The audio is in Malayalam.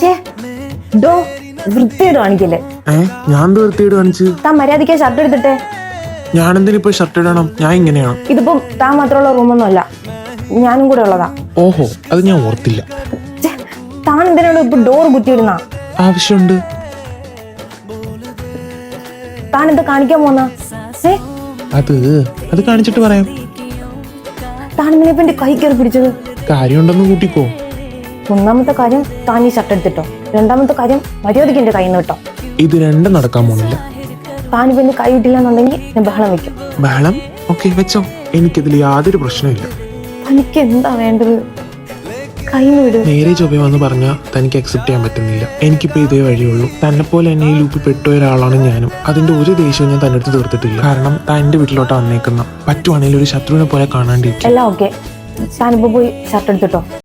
ചേ ഡോ വൃത്തിയോട് കാണിക്കല്ലേ. ഞാൻ വൃത്തിയോട് കാണിച്ചു? താൻ മര്യാദയ്ക്ക് ഷർട്ട് എടുത്തിട്ടെ. ഞാൻ എന്തിനിപ്പോ ഷർട്ട് ഇടണം? ഞാൻ ഇങ്ങനെയാണ്. ഇതിപ്പം താൻ മാത്രമുള്ള റൂമൊന്നും അല്ല, ഞാനും കൂടെ ഉള്ളതാ. ഓഹോ, അത് ഞാൻ ഓർത്തില്ല. താൻ എന്തിനാണ് ഇപ്പൊ ഡോർ കുറ്റിയിടുന്ന? ആവശ്യമുണ്ട്. താൻ എന്താ കാണിക്കാൻ പോന്ന? അത് കാണിച്ചിട്ട് പറയാം. താൻ എന്തിനാ എന്റെ കൈ കയറി പിടിച്ചത്? കാര്യമുണ്ടെന്ന് കൂട്ടിക്കോ. ഒന്നാമത്തെ കാര്യം താൻ ഈ ഷർട്ട് എടുത്തിട്ടോ, രണ്ടാമത്തെ കാര്യം മര്യാദയ്ക്ക് എന്റെ കയ്യിൽ നിന്ന് കിട്ടോ. ഇത് രണ്ടും നടക്കാൻ പോണില്ല. താനിപ്പോ എന്റെ കൈ വിട്ടില്ല എന്നുണ്ടെങ്കിൽ ഞാൻ ബഹളം വെക്കും. ബഹളം? ഓക്കെ, വെച്ചോ, എനിക്കിതിൽ യാതൊരു പ്രശ്നമില്ല. തനിക്ക് എന്താ വേണ്ടത്? കൈ വിട്. നേരെ ചൊവ്വ വന്ന് പറഞ്ഞാൽ തനിക്ക് അക്സെപ്റ്റ് ചെയ്യാൻ പറ്റുന്നില്ല. എനിക്കിപ്പോ ഇതേ വഴിയുള്ളൂ. തന്നെ പോലെ എന്നെ ഈ ലൂപ്പിൽ പെട്ട ഒരാളാണ് ഞാനും. അതിന്റെ ഒരു ദേഷ്യവും ഞാൻ തന്നെ അടുത്ത് തീർത്തിട്ടില്ല. കാരണം താൻ എന്റെ വീട്ടിലോട്ട് വന്നേക്കുന്ന പറ്റുവാണെങ്കിൽ ഒരു ശത്രുവിനെ പോലെ കാണാണ്ടിരിക്കും. എല്ലാം ഓക്കെ, താനിപ്പോ പോയി ഷർട്ട് എടുത്തിട്ടോ.